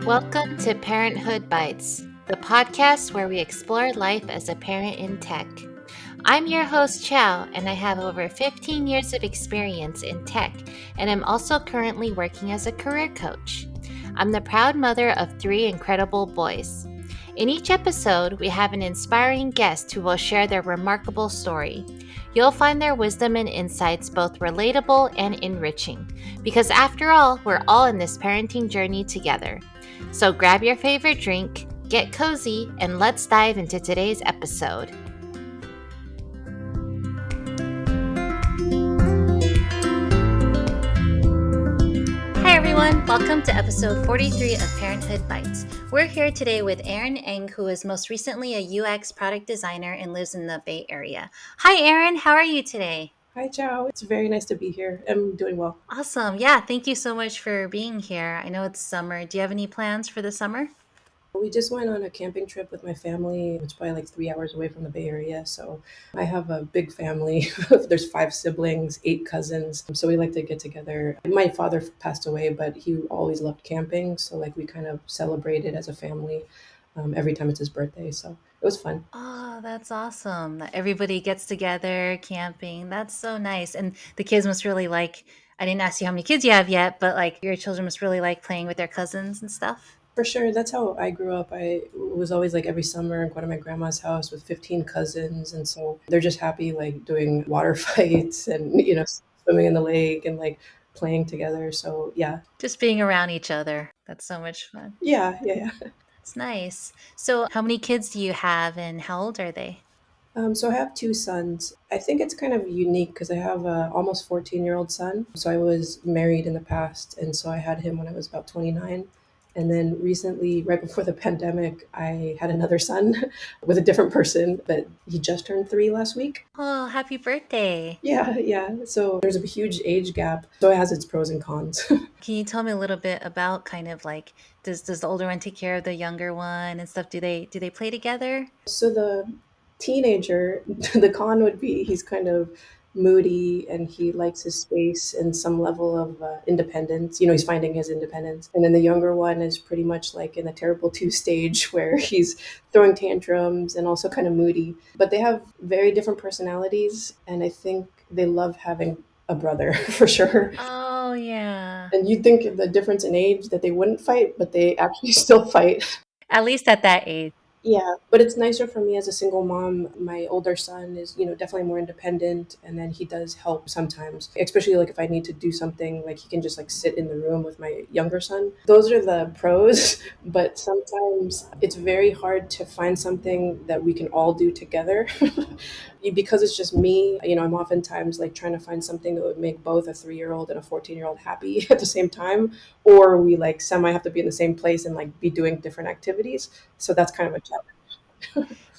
Welcome to Parenthood Bites, the podcast where we explore life as a parent in tech. I'm your host, Chow, and I have over 15 years of experience in tech, and I'm also currently working as a career coach. I'm the proud mother of 3 incredible boys. In each episode, we have an inspiring guest who will share their remarkable story. You'll find their wisdom and insights both relatable and enriching, because after all, we're all in this parenting journey together. So grab your favorite drink, get cozy, and let's dive into today's episode. Hi everyone, welcome to episode 43 of Parenthood Bites. We're here today with Erin Eng, who is most recently a UX product designer and lives in the Bay Area. Hi Erin, how are you today? Hi, Chow. It's very nice to be here. I'm doing well. Awesome. Yeah, thank you so much for being here. I know it's summer. Do you have any plans for the summer? We just went on a camping trip with my family. It's probably like 3 hours away from the Bay Area. So I have a big family. There's 5 siblings, 8 cousins. So we like to get together. My father passed away, but he always loved camping. So like we kind of celebrated as a family every time it's his birthday. So it was fun. Oh, that's awesome. That everybody gets together camping. That's so nice. And the kids must really like, I didn't ask you how many kids you have yet, but like your children must really like playing with their cousins and stuff. For sure. That's how I grew up. I was always like every summer going to my grandma's house with 15 cousins. And so they're just happy like doing water fights and, swimming in the lake and like playing together. So yeah. Just being around each other. That's so much fun. Yeah. That's nice. So, how many kids do you have and how old are they? So I have 2 sons. I think it's kind of unique because I have a almost 14-year-old son. So I was married in the past. And so I had him when I was about 29. And then recently, right before the pandemic, I had another son with a different person, but he just turned 3 last week. Oh, happy birthday. Yeah. So there's a huge age gap. So it has its pros and cons. Can you tell me a little bit about kind of like does the older one take care of the younger one and stuff? Do they play together? So the teenager, the con would be he's kind of moody and he likes his space and some level of independence. He's finding his independence. And then the younger one is pretty much like in a terrible 2 stage where he's throwing tantrums and also kind of moody. But they have very different personalities. And I think they love having a brother for sure. Oh, yeah. And you'd think the difference in age that they wouldn't fight, but they actually still fight. At least at that age. Yeah, but it's nicer for me as a single mom. My older son is, definitely more independent, and then he does help sometimes, especially like if I need to do something, like he can just like sit in the room with my younger son. Those are the pros, but sometimes it's very hard to find something that we can all do together. Because it's just me, I'm oftentimes like trying to find something that would make both a 3-year-old and a 14-year-old happy at the same time, or we like semi have to be in the same place and like be doing different activities. So that's kind of a challenge.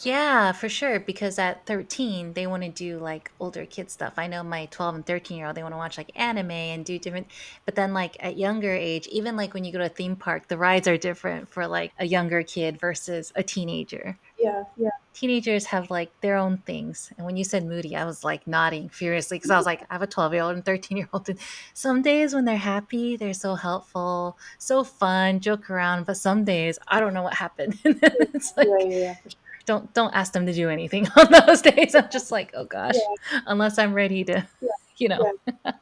Yeah, for sure. Because at 13, they want to do like older kid stuff. I know my 12 and 13-year-old, they want to watch like anime and do different. But then, like at younger age, even like when you go to a theme park, the rides are different for like a younger kid versus a teenager. Yeah. Teenagers have like their own things. And when you said moody, I was like nodding furiously because I was like, I have a 12-year-old and 13-year-old. And some days when they're happy, they're so helpful, so fun, joke around. But some days, I don't know what happened. And then it's like, Yeah. don't ask them to do anything on those days. I'm just like, oh gosh, Yeah. unless I'm ready to, you know.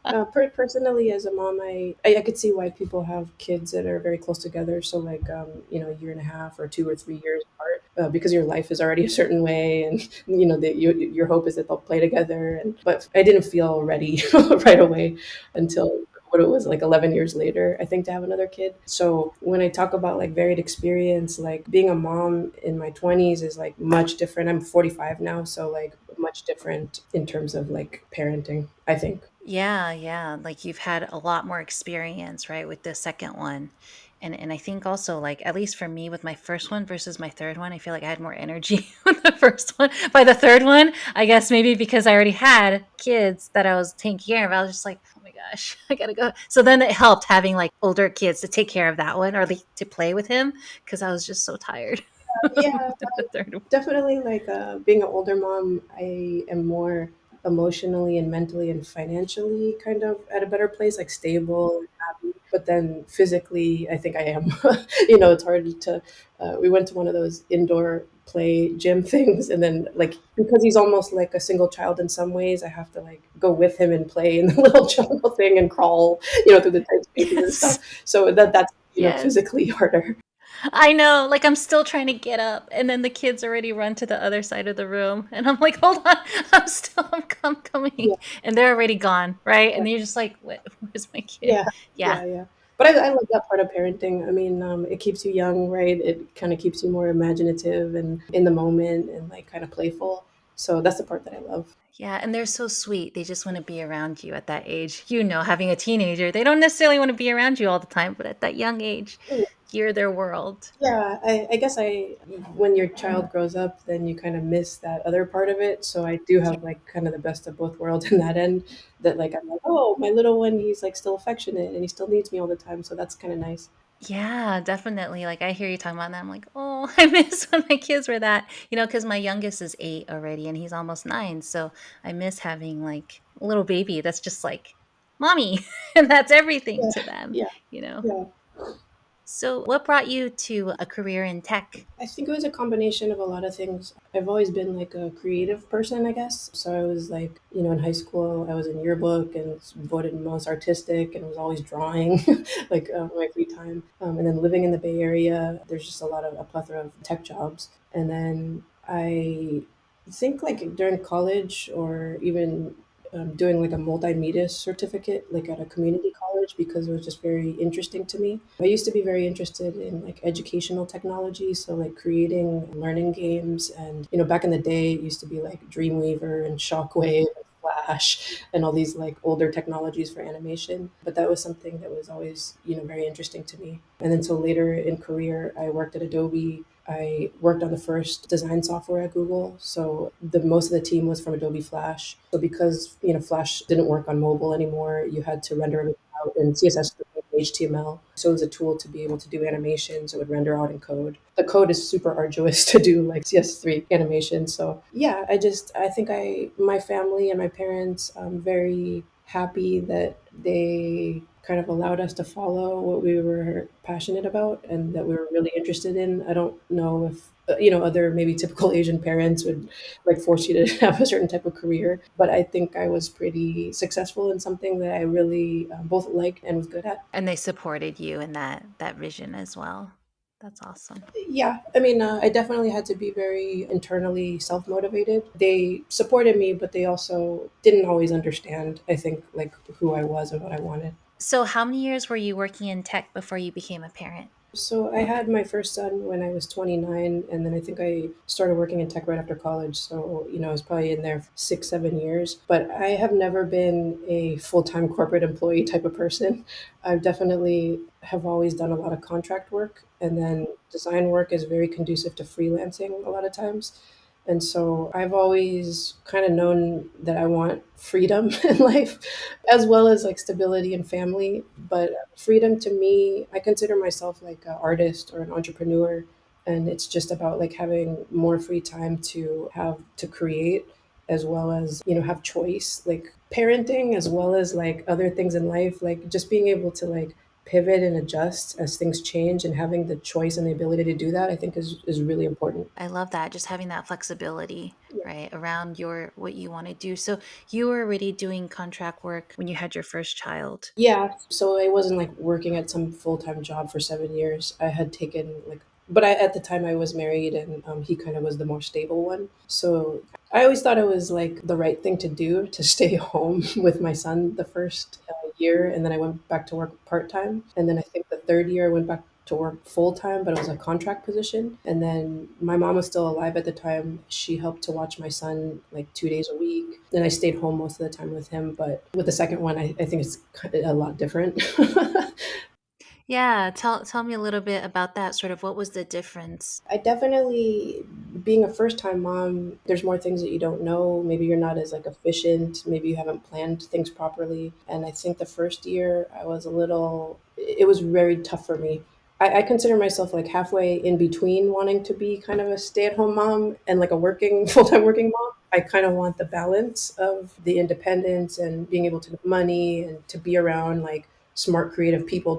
Yeah. Personally, as a mom, I could see why people have kids that are very close together. So, like, a year and a half or 2 or 3 years apart, because your life is already a certain way, and that your hope is that they'll play together. But I didn't feel ready right away until what it was like 11 years later, I think, to have another kid. So when I talk about like varied experience, like being a mom in my 20s is like much different. I'm 45 now, so like much different in terms of like parenting, I think. Yeah. Like you've had a lot more experience, right, with the second one. And I think also like at least for me with my first one versus my third one, I feel like I had more energy with the first one. By the third one, I guess maybe because I already had kids that I was taking care of, I was just like, oh my gosh, I gotta go. So then it helped having like older kids to take care of that one or like, to play with him because I was just so tired. Yeah, The third one. definitely like being an older mom, I am more emotionally and mentally and financially kind of at a better place, like stable and happy. But then physically, I think I am. It's hard to. We went to one of those indoor play gym things, and then like because he's almost like a single child in some ways, I have to like go with him and play in the little jungle thing and crawl, through the tight spaces and stuff. Yes. So that's Yes. physically harder. I know, like I'm still trying to get up, and then the kids already run to the other side of the room, and I'm like, "Hold on, I'm coming," Yeah, and they're already gone, right? yeah, And you're just like, Where's my kid?" yeah, Yeah, yeah. But I love that part of parenting. I mean, it keeps you young, right? It kind of keeps you more imaginative and in the moment and like kind of playful. So that's the part that I love. yeah, and they're so sweet. They just want to be around you at that age. Having a teenager, they don't necessarily want to be around you all the time, but at that young age, you're their world. Yeah, I guess when your child grows up, then you kind of miss that other part of it. So I do have like kind of the best of both worlds in that end that like, I'm like, oh, my little one, he's like still affectionate and he still needs me all the time. So that's kind of nice. Yeah, definitely. Like I hear you talking about that. I'm like, oh, I miss when my kids were that, because my youngest is 8 already and he's almost 9. So I miss having like a little baby that's just like, mommy, and that's everything Yeah, to them, yeah, you know? yeah. So what brought you to a career in tech? I think it was a combination of a lot of things. I've always been like a creative person, I guess. So I was like, in high school, I was in yearbook and voted most artistic and was always drawing, like my free time. And then living in the Bay Area, there's just a plethora of tech jobs. And then I think like during college or even doing like a multimedia certificate like at a community college because it was just very interesting to me. I used to be very interested in like educational technology, so like creating learning games. And back in the day, it used to be like Dreamweaver and Shockwave and Flash and all these like older technologies for animation. But that was something that was always very interesting to me. And then so later in career, I worked at Adobe. I worked on the first design software at Google. So the most of the team was from Adobe Flash. So because Flash didn't work on mobile anymore, you had to render everything out in CSS and HTML. So it was a tool to be able to do animations. It would render out in code. The code is super arduous to do like CS3 animation. So yeah, I think my family and my parents, I'm very happy that they kind of allowed us to follow what we were passionate about and that we were really interested in. I don't know if other maybe typical Asian parents would like force you to have a certain type of career, but I think I was pretty successful in something that I really both liked and was good at. And they supported you in that vision as well. That's awesome. Yeah, I mean, I definitely had to be very internally self motivated. They supported me, but they also didn't always understand, I think, like who I was and what I wanted. So how many years were you working in tech before you became a parent? So I had my first son when I was 29, and then I think I started working in tech right after college. So, I was probably in there 6, 7 years. But I have never been a full-time corporate employee type of person. I've definitely have always done a lot of contract work, and then design work is very conducive to freelancing a lot of times. And so I've always kind of known that I want freedom in life, as well as like stability and family. But freedom to me, I consider myself like an artist or an entrepreneur. And it's just about like having more free time to have to create as well as, have choice, like parenting as well as like other things in life, like just being able to like pivot and adjust as things change and having the choice and the ability to do that, I think is really important. I love that, just having that flexibility, Yeah. right, around what you want to do. So you were already doing contract work when you had your first child. Yeah, so I wasn't like working at some full-time job for 7 years. I had taken like, but at the time I was married and he kind of was the more stable one. So I always thought it was like the right thing to do to stay home with my son the first year. And then I went back to work part-time. And then I think the third year I went back to work full-time, but it was a contract position. And then my mom was still alive at the time. She helped to watch my son like 2 days a week. And I stayed home most of the time with him. But with the second one, I think it's kind of a lot different. Yeah, tell me a little bit about that. Sort of what was the difference? I definitely, being a first time mom, there's more things that you don't know. Maybe you're not as like efficient. Maybe you haven't planned things properly. And I think the first year I was it was very tough for me. I consider myself like halfway in between wanting to be kind of a stay at home mom and like a working, full time working mom. I kind of want the balance of the independence and being able to make money and to be around like smart, creative people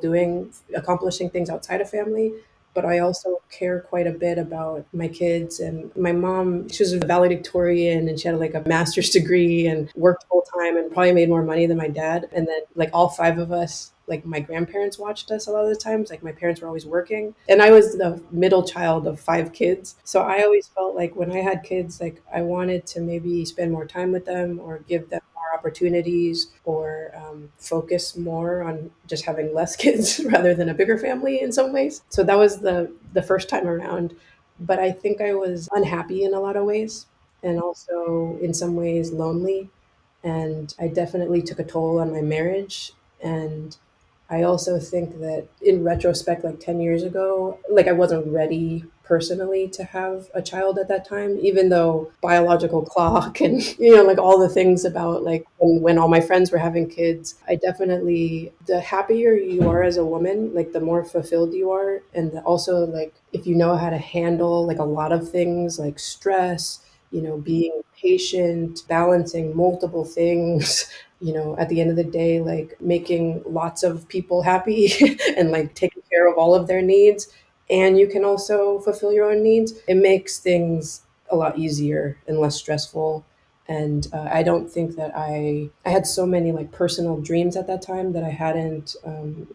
accomplishing things outside of family. But I also care quite a bit about my kids. And my mom, she was a valedictorian and she had like a master's degree and worked full time and probably made more money than my dad. And then like all five of us, like my grandparents watched us a lot of the times. Like my parents were always working. And I was the middle child of five kids. So I always felt like when I had kids, like I wanted to maybe spend more time with them or give them more opportunities or focus more on just having less kids rather than a bigger family in some ways. So that was the first time around. But I think I was unhappy in a lot of ways and also in some ways lonely. And I definitely took a toll on my marriage. And I also think that in retrospect, like 10 years ago, like I wasn't ready personally to have a child at that time, even though biological clock and, like all the things about like when all my friends were having kids, I definitely, the happier you are as a woman, like the more fulfilled you are. And also like if you know how to handle like a lot of things like stress, being patient, balancing multiple things, at the end of the day, like making lots of people happy and like taking care of all of their needs. And you can also fulfill your own needs. It makes things a lot easier and less stressful. And I don't think that I had so many like personal dreams at that time that I hadn't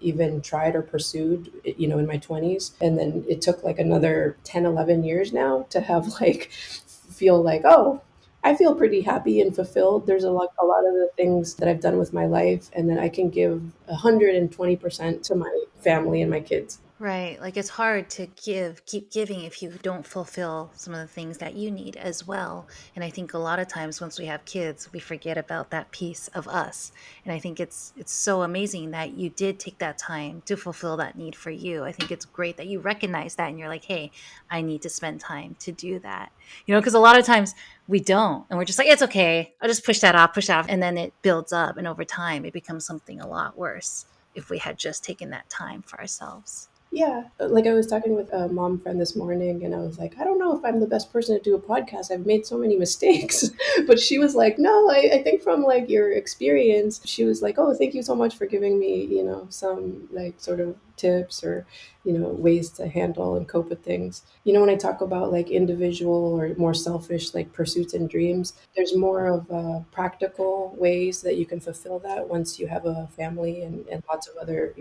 even tried or pursued, in my 20s. And then it took like another 10, 11 years now to have like feel like, oh, I feel pretty happy and fulfilled. There's a lot of the things that I've done with my life, and then I can give 120% to my family and my kids. Right. Like it's hard to keep giving if you don't fulfill some of the things that you need as well. And I think a lot of times once we have kids, we forget about that piece of us. And I think it's so amazing that you did take that time to fulfill that need for you. I think it's great that you recognize that and you're like, "Hey, I need to spend time to do that." Because a lot of times we don't and we're just like, "It's okay. I'll just push that off." And then it builds up and over time it becomes something a lot worse if we had just taken that time for ourselves. Yeah, like I was talking with a mom friend this morning, and I was like, I don't know if I'm the best person to do a podcast. I've made so many mistakes. But she was like, no, I think from like your experience, she was like, oh, thank you so much for giving me, some like sort of tips or, ways to handle and cope with things. When I talk about like individual or more selfish like pursuits and dreams, there's more of practical ways that you can fulfill that once you have a family and lots of other,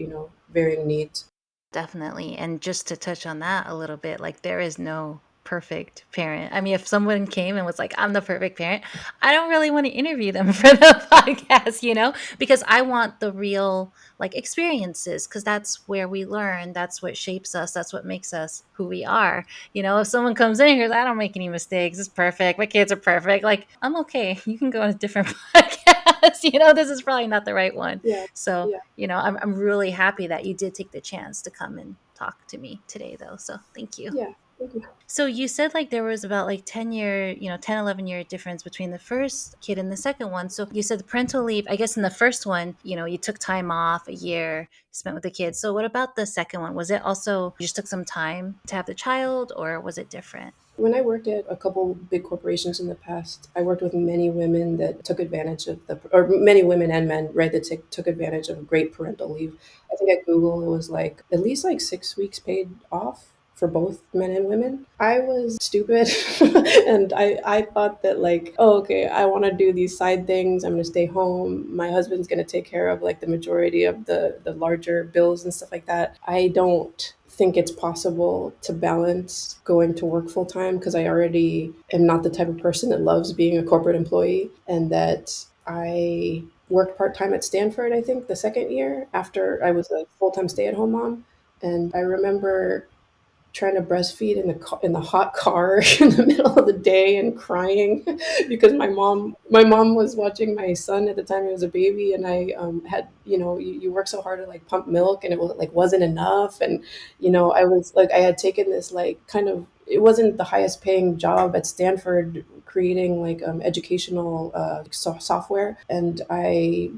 varying needs. Definitely. And just to touch on that a little bit, like there is no perfect parent. I mean, if someone came and was like, I'm the perfect parent, I don't really want to interview them for the podcast, because I want the real like experiences because that's where we learn. That's what shapes us. That's what makes us who we are. If someone comes in here, I don't make any mistakes. It's perfect. My kids are perfect. Like, I'm okay. You can go on a different podcast. This is probably not the right one. Yeah, So, yeah, I'm really happy that you did take the chance to come and talk to me today, though. So thank you. yeah. Thank you. So you said like there was about like 10, 11 year difference between the first kid and the second one. So you said the parental leave, I guess in the first one, you took time off a year spent with the kids. So what about the second one? Was it also you just took some time to have the child or was it different? When I worked at a couple big corporations in the past, I worked with many women that took advantage of or many women and men, right, that took advantage of great parental leave. I think at Google, it was like at least like 6 weeks paid off for both men and women. I was stupid and I thought that like, oh, okay, I want to do these side things. I'm going to stay home. My husband's going to take care of like the majority of the larger bills and stuff like that. I don't think it's possible to balance going to work full time because I already am not the type of person that loves being a corporate employee, and that I worked part time at Stanford, I think, the second year after I was a full time stay at home mom. And I remember trying to breastfeed in the hot car in the middle of the day and crying because my mom was watching my son at the time he was a baby, and I had you work so hard to like pump milk and it was like wasn't enough, and I was like I had taken this like kind of, it wasn't the highest paying job at Stanford creating like educational software, and I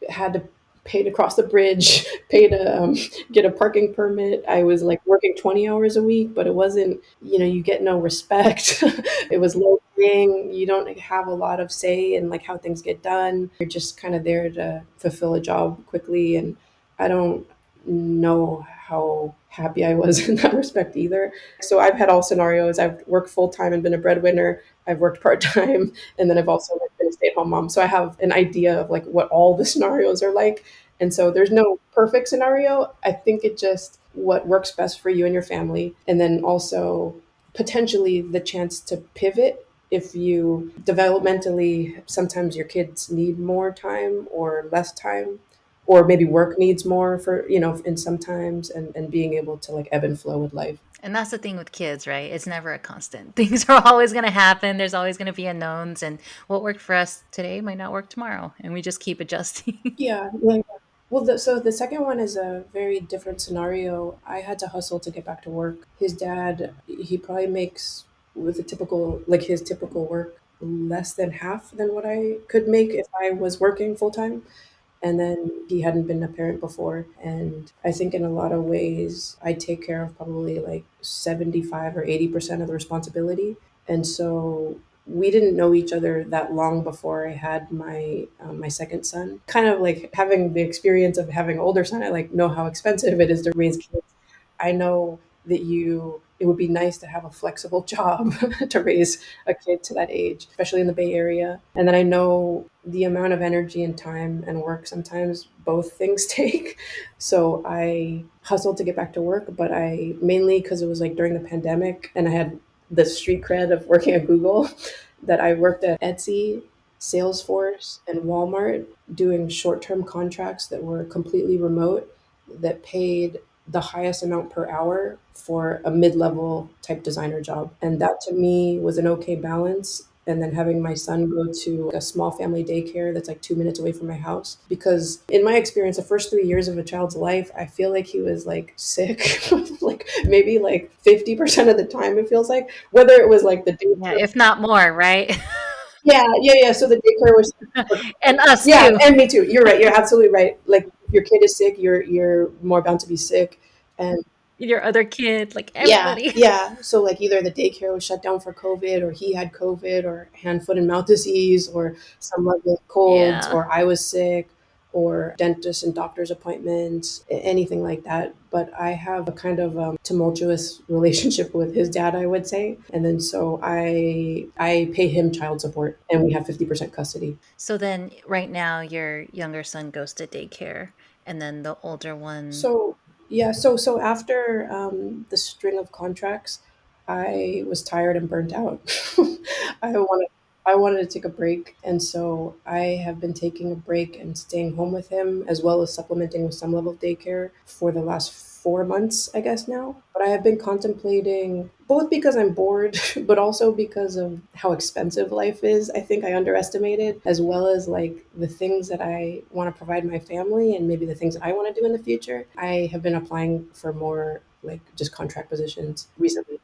had to pay to cross the bridge, pay to get a parking permit. I was like working 20 hours a week, but it wasn't, you get no respect. It was low paying. You don't have a lot of say in like how things get done. You're just kind of there to fulfill a job quickly. And I don't know how happy I was in that respect either. So I've had all scenarios. I've worked full time and been a breadwinner. I've worked part time, and then I've also like, been a stay at home mom. So I have an idea of like what all the scenarios are like. And so there's no perfect scenario. I think it just what works best for you and your family, and then also potentially the chance to pivot if you developmentally sometimes your kids need more time or less time, or maybe work needs more for in sometimes, and being able to like ebb and flow with life. And that's the thing with kids, right? It's never a constant. Things are always going to happen. There's always going to be unknowns. And what worked for us today might not work tomorrow. And we just keep adjusting. Yeah, yeah. Well, so the second one is a very different scenario. I had to hustle to get back to work. His dad, he probably makes with a typical, like his typical work, less than half than what I could make if I was working full time. And then he hadn't been a parent before. And I think in a lot of ways, I take care of probably like 75 or 80% of the responsibility. And so we didn't know each other that long before I had my second son. Kind of like having the experience of having an older son, I like know how expensive it is to raise kids. I know that it would be nice to have a flexible job to raise a kid to that age, especially in the Bay Area. And then I know the amount of energy and time and work sometimes both things take. So I hustled to get back to work, but I mainly because it was like during the pandemic and I had the street cred of working at Google that I worked at Etsy, Salesforce, and Walmart doing short term contracts that were completely remote that paid the highest amount per hour for a mid-level type designer job. And that to me was an okay balance. And then having my son go to a small family daycare that's like 2 minutes away from my house. Because in my experience, the first 3 years of a child's life, I feel like he was like sick, like maybe like 50% of the time, it feels like. Whether it was like the Yeah, daycare. if not more, right? Yeah, yeah, yeah. So the daycare was. And us Yeah, too. and me too. You're right. You're absolutely right. Like if your kid is sick, you're more bound to be sick. And Your other kid, like yeah, everybody. yeah. So like either the daycare was shut down for COVID, or he had COVID, or hand, foot, and mouth disease, or some level of colds, Yeah. or I was sick, or dentist and doctor's appointments, anything like that. But I have a kind of tumultuous relationship with his dad, I would say, and then so I pay him child support, and we have 50% custody. So then right now your younger son goes to daycare and then the older one. So yeah, so after the string of contracts, I was tired and burnt out. I wanted I wanted to take a break, and so I have been taking a break and staying home with him, as well as supplementing with some level of daycare for the last 4 months, I guess now. But I have been contemplating both because I'm bored, but also because of how expensive life is. I think I underestimated, as well as like the things that I want to provide my family and maybe the things that I want to do in the future. I have been applying for more like just contract positions recently.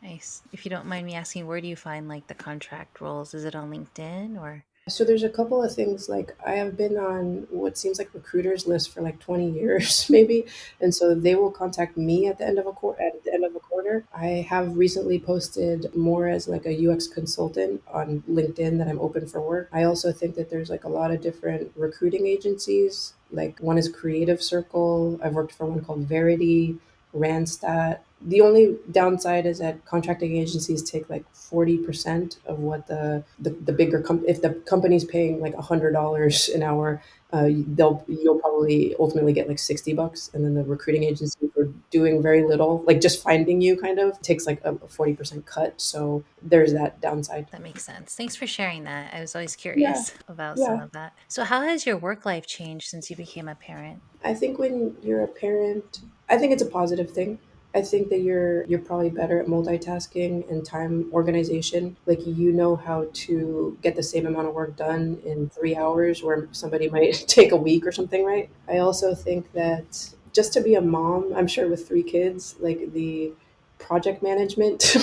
Nice. If you don't mind me asking, where do you find like the contract roles? Is it on LinkedIn or? So there's a couple of things like I have been on what seems like recruiters list for like 20 years maybe, and so they will contact me at the end of a quarter. At the end of a quarter, I have recently posted more as like a UX consultant on LinkedIn that I'm open for work. I also think that there's like a lot of different recruiting agencies. Like one is Creative Circle. I've worked for one called Verity, Randstad. The only downside is that contracting agencies take like 40% of what the bigger if the company's paying like $100 an hour, you'll probably ultimately get like $60, and then the recruiting agency for doing very little, like just finding you, kind of takes like a 40% cut. So there's that downside. That makes sense. Thanks for sharing that. I was always Yeah, curious about some yeah. of that. So how has your work life changed since you became a parent? I think when you're a parent, I think it's a positive thing. I think that you're probably better at multitasking and time organization. Like you know how to get the same amount of work done in 3 hours, where somebody might take a week or something, right? I also think that just to be a mom, I'm sure with 3 kids, like the project management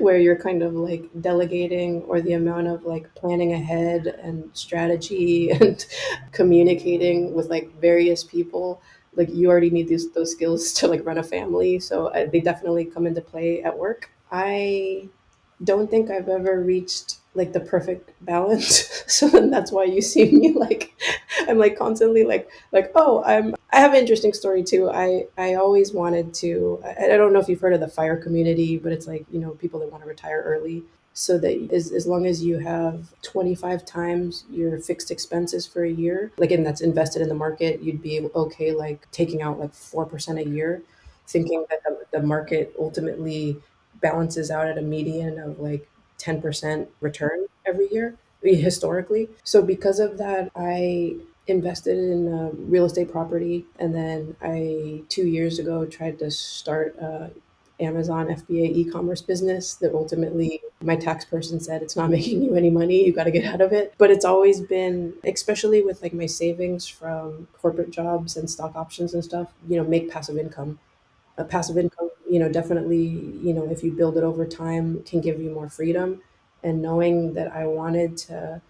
where you're kind of like delegating, or the amount of like planning ahead and strategy and communicating with like various people, like you already need those skills to like run a family. So they definitely come into play at work. I don't think I've ever reached like the perfect balance. So then that's why you see me like I'm like constantly like oh I have an interesting story too. I always wanted to. I don't know if you've heard of the fire community, but it's like, people that want to retire early, so that as long as you have 25 times your fixed expenses for a year, like, and that's invested in the market, you'd be okay like taking out like 4% a year, thinking that the market ultimately balances out at a median of like 10% return every year historically. So because of that, I invested in real estate property, and then I 2 years ago tried to start a Amazon FBA e-commerce business that ultimately my tax person said it's not making you any money, you got to get out of it. But it's always been, especially with like my savings from corporate jobs and stock options and stuff, make passive income. A passive income, definitely, if you build it over time, can give you more freedom. And knowing that I wanted to,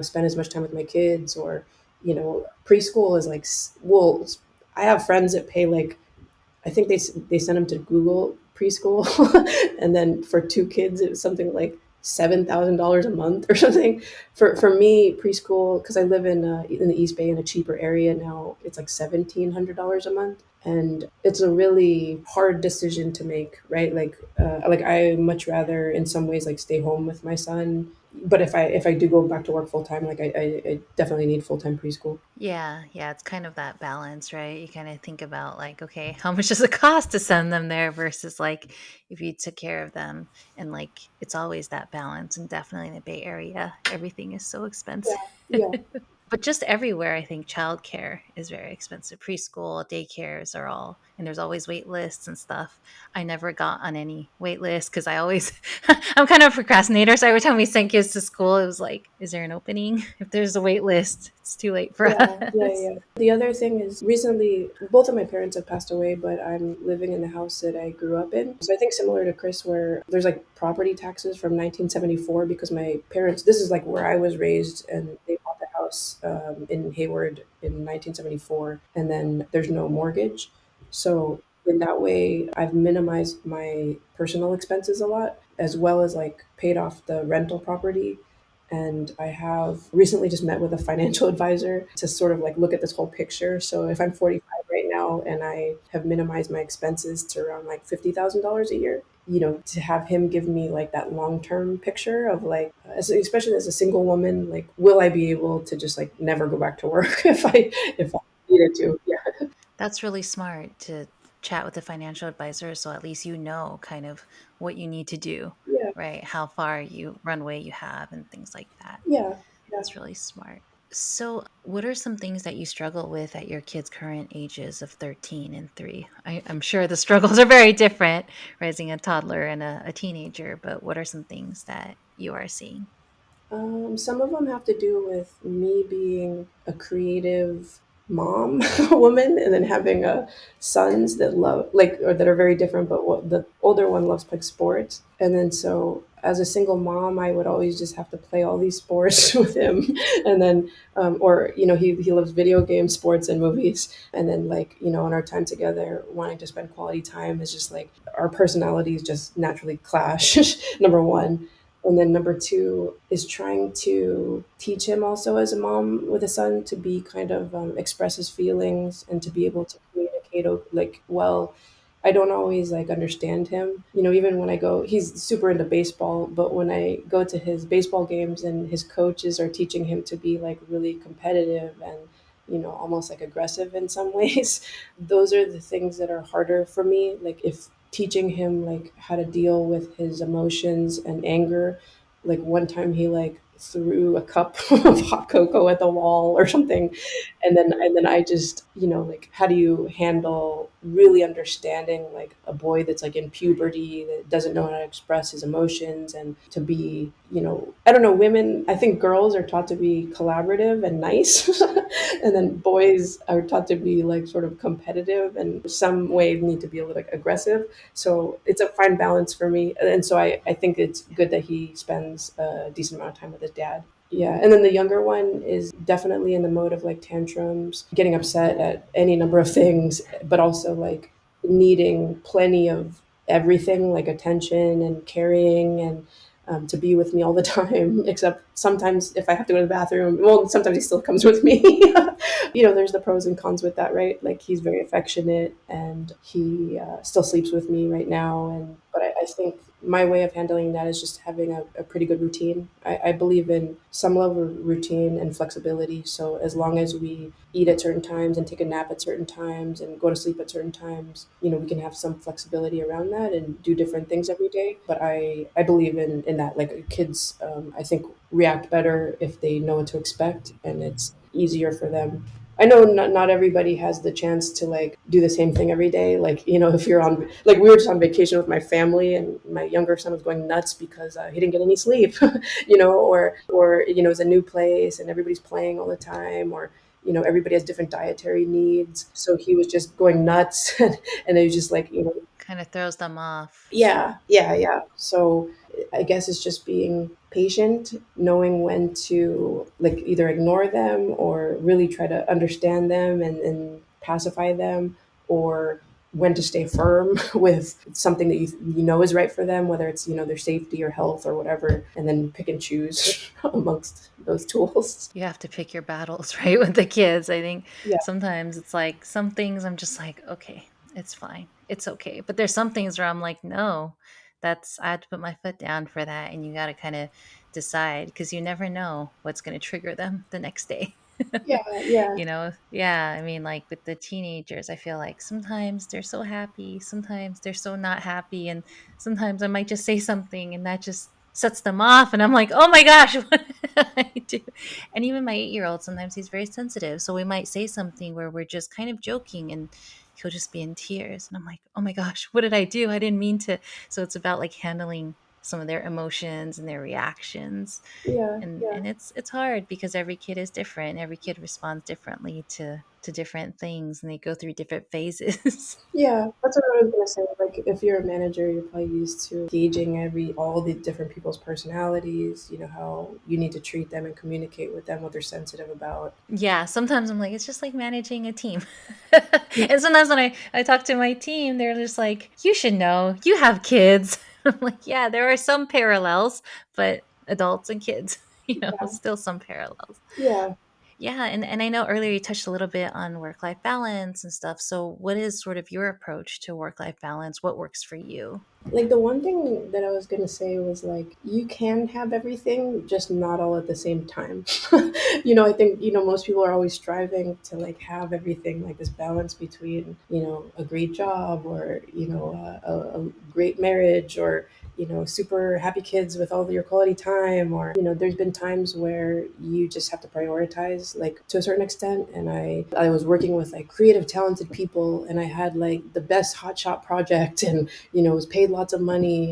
spend as much time with my kids, or, preschool is like, well, I have friends that pay like, I think they sent them to Google preschool, and then for two kids, it was something like $7,000 a month or something. For me, preschool, because I live in the East Bay in a cheaper area now, it's like $1,700 a month, and it's a really hard decision to make, right? Like I much rather, in some ways, like stay home with my son. But if I do go back to work full time, like I definitely need full time preschool. Yeah, yeah, it's kind of that balance, right? You kind of think about like, okay, how much does it cost to send them there versus like if you took care of them, and like it's always that balance, and definitely in the Bay Area, everything is so Yeah, expensive. yeah, But just everywhere, I think childcare is very expensive. Preschool, daycares are all, and there's always wait lists and stuff. I never got on any wait list because I always, I'm kind of a procrastinator. So every time we sent kids to school, it was like, is there an opening? If there's a wait list, it's too late for yeah, yeah, us. yeah. The other thing is, recently, both of my parents have passed away, but I'm living in the house that I grew up in. So I think similar to Chris, where there's like property taxes from 1974, because my parents, this is like where I was raised, and they bought the house in Hayward in 1974, and then there's no mortgage. So in that way, I've minimized my personal expenses a lot, as well as like paid off the rental property. And I have recently just met with a financial advisor to sort of like look at this whole picture. So if I'm 45 right now and I have minimized my expenses to around like $50,000 a year, to have him give me like that long term picture of like, especially as a single woman, like, will I be able to just like never go back to work if I needed to? Yeah, That's really smart to chat with a financial advisor so at least you know kind of what you need to do, yeah, right? How far you runway you have and things like that. yeah, yeah. That's really smart. So, what are some things that you struggle with at your kids' current ages of 13 and 3? I'm sure the struggles are very different raising a toddler and a teenager, but what are some things that you are seeing? Some of them have to do with me being a creative mom, woman, and then having sons that love, like, or that are very different. But what the older one loves like sports, and then so as a single mom, I would always just have to play all these sports with him, and then or he loves video games, sports, and movies, and then like in our time together, wanting to spend quality time is just like our personalities just naturally clash. Number one. And then number two is trying to teach him also as a mom with a son to be kind of express his feelings and to be able to communicate like well. I don't always like understand him. Even when I go, he's super into baseball, but when I go to his baseball games and his coaches are teaching him to be like really competitive and almost like aggressive in some ways, those are the things that are harder for me. Like if teaching him like how to deal with his emotions and anger. Like one time he like threw a cup of hot cocoa at the wall or something, and then I just like, how do you handle really understanding like a boy that's like in puberty that doesn't know how to express his emotions, and to be, I don't know, women, I think girls are taught to be collaborative and nice, and then boys are taught to be like sort of competitive and some way need to be a little aggressive. So it's a fine balance for me, and so I think it's good that he spends a decent amount of time with his dad. Yeah, and then the younger one is definitely in the mode of like tantrums, getting upset at any number of things, but also like needing plenty of everything, like attention and carrying, and to be with me all the time, except sometimes if I have to go to the bathroom, well, sometimes he still comes with me. There's the pros and cons with that, right? Like he's very affectionate and he still sleeps with me right now. But I think my way of handling that is just having a pretty good routine. I believe in some level of routine and flexibility. So as long as we eat at certain times and take a nap at certain times and go to sleep at certain times, we can have some flexibility around that and do different things every day. But I believe in that. Like kids, I think react better if they know what to expect and it's easier for them. I know not everybody has the chance to like do the same thing every day. Like, if you're on, like we were just on vacation with my family and my younger son was going nuts because he didn't get any sleep, or it's a new place and everybody's playing all the time, or, everybody has different dietary needs. So he was just going nuts and it was just like, Kind of throws them off. yeah, yeah, yeah. So I guess it's just being patient, knowing when to like either ignore them or really try to understand them and pacify them, or when to stay firm with something that you know is right for them, whether it's their safety or health or whatever, and then pick and choose amongst those tools. You have to pick your battles, right, with the kids. I think Yeah, sometimes it's like some things I'm just like, okay, it's fine. It's okay. But there's some things where I'm like, no, I have to put my foot down for that. And you got to kind of decide because you never know what's going to trigger them the next day. yeah, yeah, Yeah, I mean, like with the teenagers, I feel like sometimes they're so happy, sometimes they're so not happy, and sometimes I might just say something and that just sets them off, and I'm like, oh my gosh, what did I do? And even my 8-year-old, sometimes he's very sensitive, so we might say something where we're just kind of joking, and he'll just be in tears, and I'm like, oh my gosh, what did I do? I didn't mean to. So it's about like handling some of their emotions and their reactions, yeah, and it's hard because every kid is different. Every kid responds differently to different things, and they go through different phases. yeah, that's what I was gonna say. Like, if you're a manager, you're probably used to gauging all the different people's personalities. You know how you need to treat them and communicate with them what they're sensitive about. Yeah, sometimes I'm like, it's just like managing a team. Yeah, And sometimes when I talk to my team, they're just like, you should know, you have kids. I'm like, yeah, there are some parallels, but adults and kids, still some parallels. yeah. Yeah, and I know earlier you touched a little bit on work-life balance and stuff. So what is sort of your approach to work-life balance? What works for you? Like the one thing that I was gonna say was like you can have everything, just not all at the same time. I think most people are always striving to like have everything, like this balance between a great job, or a great marriage, or super happy kids with all your quality time, or there's been times where you just have to prioritize like to a certain extent. And I was working with like creative talented people, and I had like the best hotshot project, and was paid lots of money,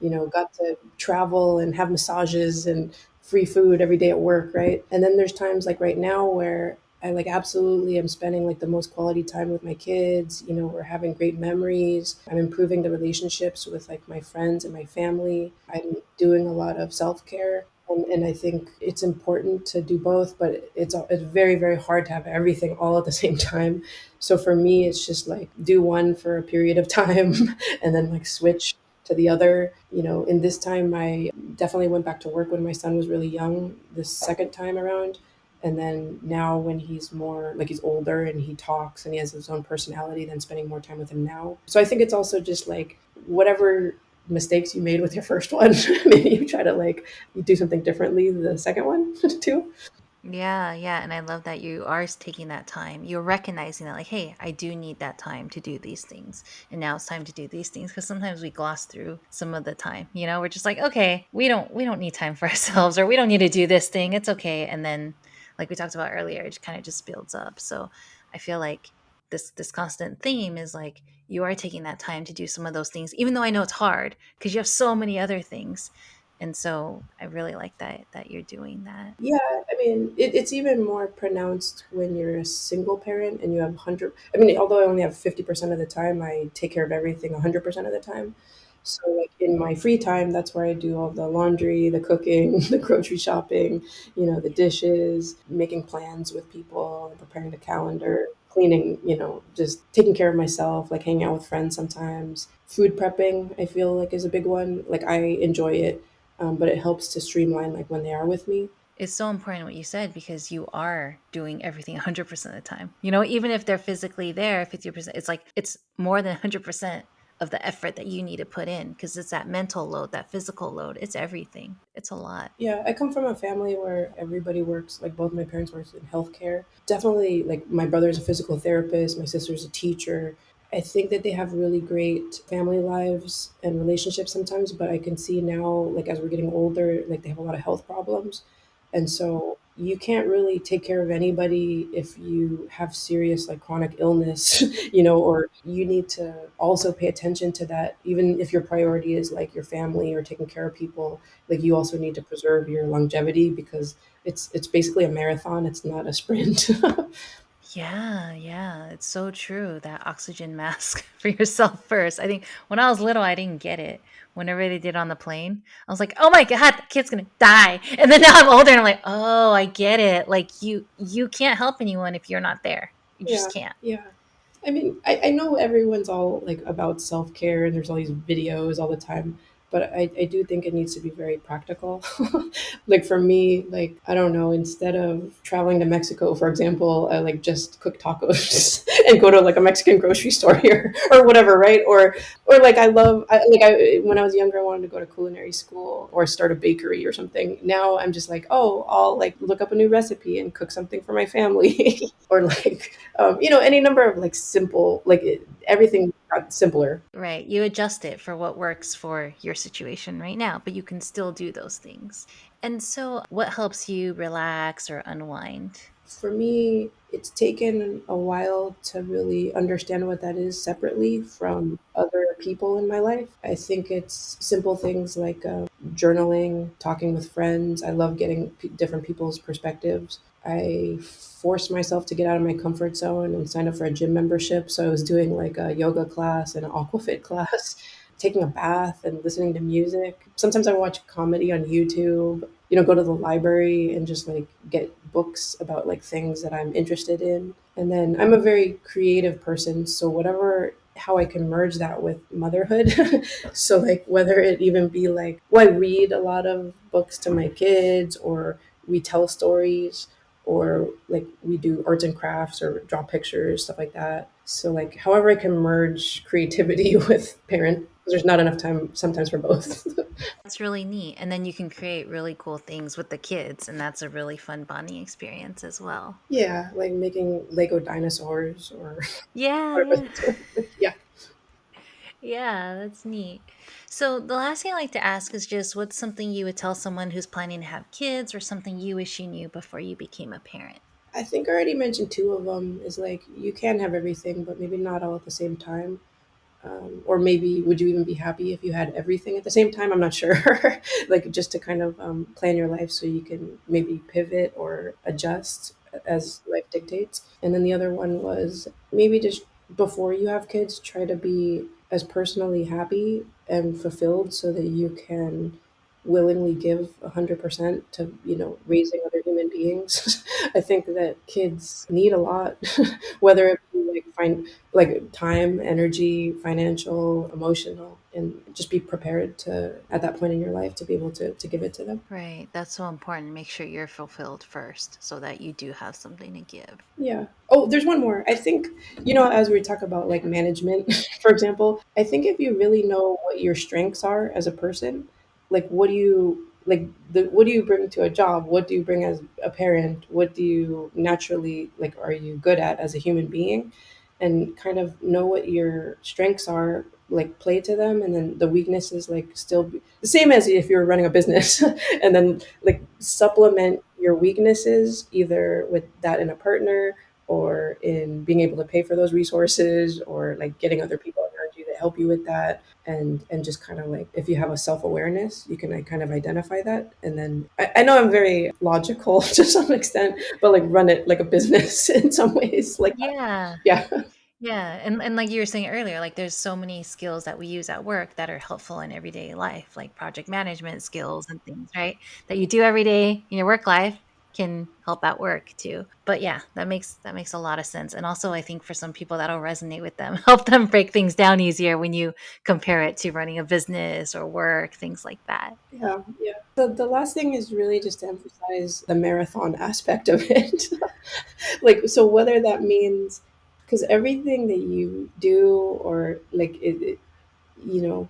and got to travel and have massages and free food every day at work, right? And then there's times like right now where I like absolutely am spending like the most quality time with my kids. We're having great memories. I'm improving the relationships with like my friends and my family. I'm doing a lot of self-care. And I think it's important to do both, but it's very, very hard to have everything all at the same time. So for me, it's just like do one for a period of time and then like switch to the other. In this time, I definitely went back to work when my son was really young, the second time around. And then now when he's more like he's older and he talks and he has his own personality, then spending more time with him now. So I think it's also just like whatever mistakes you made with your first one, maybe you try to like you do something differently the second one too. Yeah, yeah. And I love that you are taking that time. You're recognizing that, like, hey, I do need that time to do these things. And now it's time to do these things. Because sometimes we gloss through some of the time. We're just like, okay, we don't need time for ourselves, or we don't need to do this thing. It's okay. And then, like we talked about earlier, it kind of just builds up. So I feel like this constant theme is like you are taking that time to do some of those things, even though I know it's hard because you have so many other things. And so I really like that you're doing that. Yeah, I mean, it's even more pronounced when you're a single parent and you have 100. I mean, although I only have 50% of the time, I take care of everything 100% of the time. So, like in my free time, that's where I do all the laundry, the cooking, the grocery shopping, the dishes, making plans with people, preparing the calendar, cleaning, just taking care of myself, like hanging out with friends sometimes. Food prepping, I feel like is a big one. Like I enjoy it. but it helps to streamline like when they are with me. It's so important what you said because you are doing everything 100% of the time. You know, even if they're physically there 50%, it's like it's more than 100% of the effort that you need to put in because it's that mental load, that physical load. It's everything. It's a lot. Yeah, I come from a family where everybody works, like both my parents works in healthcare. Definitely, like my brother's a physical therapist, my sister's a teacher. I think that they have really great family lives and relationships sometimes, but I can see now, like as we're getting older, like they have a lot of health problems. And so you can't really take care of anybody if you have serious like chronic illness, or you need to also pay attention to that, even if your priority is like your family or taking care of people. Like you also need to preserve your longevity because it's basically a marathon, it's not a sprint. Yeah, yeah, it's so true. That oxygen mask for yourself first. I think when I was little, I didn't get it. Whenever they did on the plane, I was like, "Oh my god, the kid's gonna die." And then now I'm older, and I'm like, "Oh, I get it. Like you can't help anyone if you're not there. You Yeah, just can't." yeah. I mean, I know everyone's all like about self care and there's all these videos all the time, but I do think it needs to be very practical. Like for me, like I don't know, instead of traveling to Mexico, for example, I like just cook tacos and go to like a Mexican grocery store here or whatever, right? Or like I when I was younger, I wanted to go to culinary school or start a bakery or something. Now I'm just like, oh, I'll like look up a new recipe and cook something for my family, or like any number of like simple, like everything got simpler. Right. You adjust it for what works for your situation right now, but you can still do those things. And so, what helps you relax or unwind? For me, it's taken a while to really understand what that is separately from other people in my life. I think it's simple things like journaling, talking with friends. I love getting different people's perspectives. I forced myself to get out of my comfort zone and sign up for a gym membership. So I was doing like a yoga class and an aquafit class, taking a bath and listening to music. Sometimes I watch comedy on YouTube, go to the library and just like get books about like things that I'm interested in. And then I'm a very creative person. So whatever, how I can merge that with motherhood. So like whether it even be like, well, I read a lot of books to my kids, or we tell stories, or like we do arts and crafts or draw pictures, stuff like that. So like however I can merge creativity with parent, because there's not enough time sometimes for both. That's really neat. And then you can create really cool things with the kids, and that's a really fun bonding experience as well. Yeah, like making Lego dinosaurs or Yeah, whatever. yeah. Yeah. Yeah, that's neat. So, the last thing I like to ask is just what's something you would tell someone who's planning to have kids or something you wish you knew before you became a parent? I think I already mentioned two of them. Is like you can have everything, but maybe not all at the same time. Or maybe would you even be happy if you had everything at the same time? I'm not sure. Like just to kind of plan your life so you can maybe pivot or adjust as life dictates. And then the other one was maybe just before you have kids, try to be as personally happy and fulfilled so that you can willingly give 100% to raising other human beings. I think that kids need a lot, whether it be like find like time, energy, financial, emotional, and just be prepared to at that point in your life to be able to give it to them. Right. That's so important. Make sure you're fulfilled first so that you do have something to give. Yeah. Oh, there's one more. I think, as we talk about like management, for example, I think if you really know what your strengths are as a person, like what do you bring to a job? What do you bring as a parent? What do you naturally like are you good at as a human being? And kind of know what your strengths are, like play to them, and then the weaknesses like still be the same as if you're running a business. And then like supplement your weaknesses either with that in a partner or in being able to pay for those resources or like getting other people around you to help you with that, and just kind of like if you have a self-awareness you can like kind of identify that. And then I know I'm very logical to some extent, but like run it like a business in some ways like that. Yeah. Yeah. Yeah. And like you were saying earlier, like there's so many skills that we use at work that are helpful in everyday life, like project management skills and things, right? That you do every day in your work life. can help at work too. But yeah, that makes a lot of sense. And also I think for some people that'll resonate with them, help them break things down easier when you compare it to running a business or work, things like that. Yeah, yeah. The last thing is really just to emphasize the marathon aspect of it. Like, so whether that means, because everything that you do, or like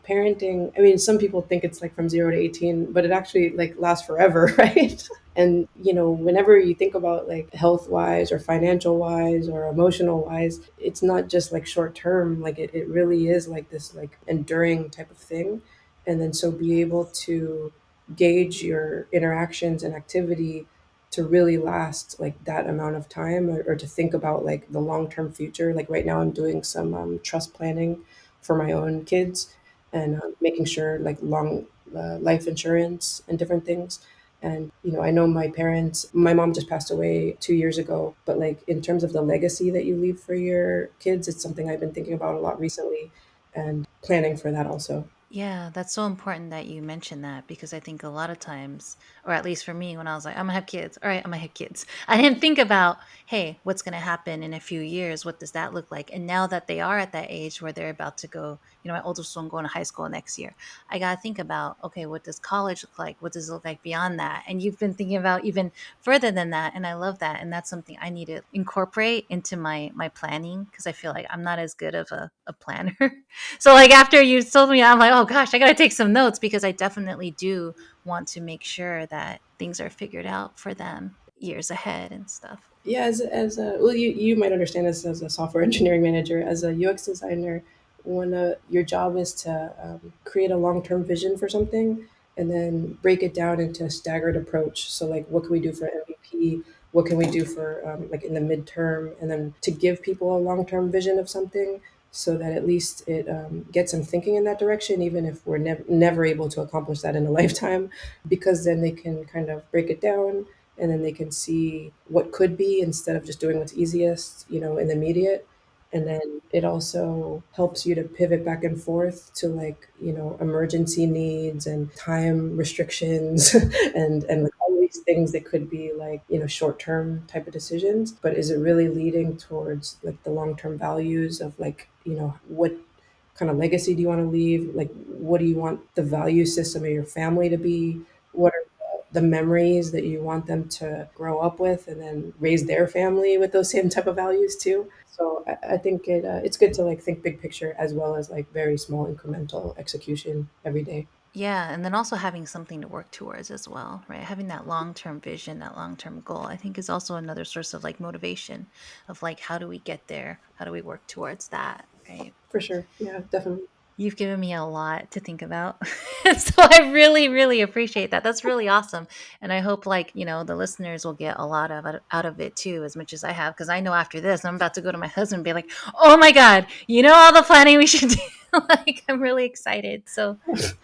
parenting, I mean, some people think it's like from 0 to 18, but it actually like lasts forever, right? And whenever you think about like health wise or financial wise or emotional wise, it's not just like short term. Like it really is like this like enduring type of thing. And then so be able to gauge your interactions and activity to really last like that amount of time, or to think about like the long-term future. Like right now I'm doing some trust planning for my own kids, and making sure like long life insurance and different things. And I know my mom just passed away 2 years ago, but like in terms of the legacy that you leave for your kids, it's something I've been thinking about a lot recently, and planning for that also. Yeah, that's so important that you mentioned that because I think a lot of times, or at least for me, when I was like, I'm gonna have kids, all right, I'm gonna have kids. I didn't think about, hey, what's gonna happen in a few years? What does that look like? And now that they are at that age where they're about to go, my oldest son going to high school next year, I gotta think about, okay, what does college look like? What does it look like beyond that? And you've been thinking about even further than that, and I love that. And that's something I need to incorporate into my planning because I feel like I'm not as good of a planner. So like after you told me, I'm like, oh gosh, I gotta take some notes because I definitely do want to make sure that things are figured out for them years ahead and stuff. Yeah, as a, well, you might understand this as a software engineering manager, as a UX designer. When your job is to create a long-term vision for something, and then break it down into a staggered approach. So like, what can we do for MVP? What can we do for like in the midterm? And then to give people a long-term vision of something, so that at least it gets them thinking in that direction, even if we're never able to accomplish that in a lifetime, because then they can kind of break it down, and then they can see what could be instead of just doing what's easiest, in the immediate. And then it also helps you to pivot back and forth to like, emergency needs and time restrictions and like all these things that could be like, short-term type of decisions. But is it really leading towards like the long-term values of like, what kind of legacy do you want to leave? Like, what do you want the value system of your family to be? What are the memories that you want them to grow up with, and then raise their family with those same type of values too? So I think it's good to like think big picture as well as like very small incremental execution every day. Yeah, and then also having something to work towards as well, right? Having that long-term vision, that long-term goal, I think is also another source of like motivation of like how do we get there? How do we work towards that, right? For sure. Yeah, definitely. You've given me a lot to think about. So I really, really appreciate that. That's really awesome. And I hope like, the listeners will get a lot of out of it too, as much as I have. Cause I know after this, I'm about to go to my husband and be like, oh my God, all the planning we should do. Like, I'm really excited. So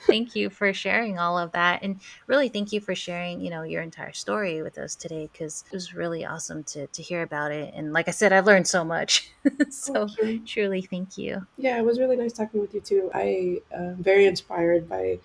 thank you for sharing all of that. And really thank you for sharing, your entire story with us today. Cause it was really awesome to hear about it. And like I said, I've learned so much. Oh, So sure. truly thank you. Yeah, it was really nice talking with you too. I very inspired by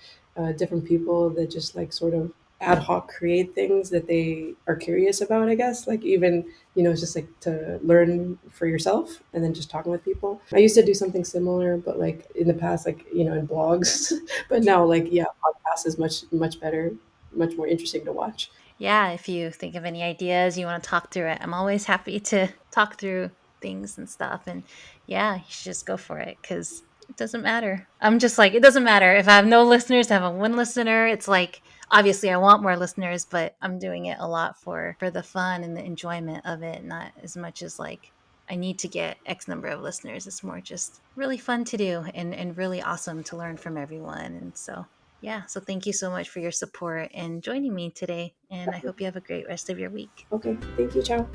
different people that just like sort of ad hoc create things that they are curious about. I guess like even it's just like to learn for yourself, and then just talking with people. I used to do something similar, but like in the past, like in blogs. But now, like yeah, podcast is much better, much more interesting to watch. Yeah, if you think of any ideas, you want to talk through it, I'm always happy to talk through things and stuff. And yeah, you should just go for it because it doesn't matter. I'm just like, it doesn't matter if I have no listeners, I have one listener. It's like, obviously, I want more listeners, but I'm doing it a lot for the fun and the enjoyment of it, not as much as like, I need to get X number of listeners. It's more just really fun to do and really awesome to learn from everyone. And so yeah, so thank you so much for your support and joining me today. And I hope you have a great rest of your week. Okay, thank you. Ciao.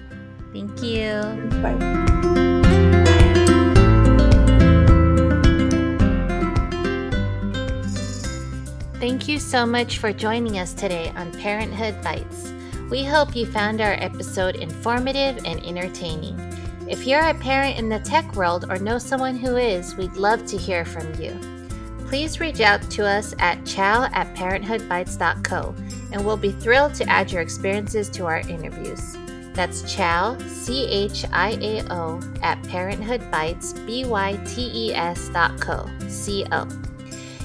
Thank you. Bye. Thank you so much for joining us today on Parenthood Bites. We hope you found our episode informative and entertaining. If you're a parent in the tech world or know someone who is, we'd love to hear from you. Please reach out to us at chow@parenthoodbites.co, and we'll be thrilled to add your experiences to our interviews. That's chow, CHIAO, at parenthoodbites.co.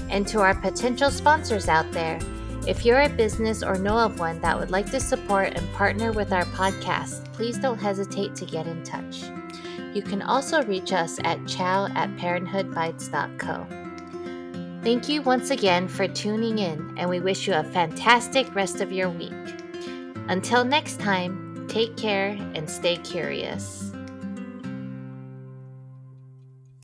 And to our potential sponsors out there, if you're a business or know of one that would like to support and partner with our podcast, please don't hesitate to get in touch. You can also reach us at chow@parenthoodbites.co. Thank you once again for tuning in, and we wish you a fantastic rest of your week. Until next time, take care and stay curious.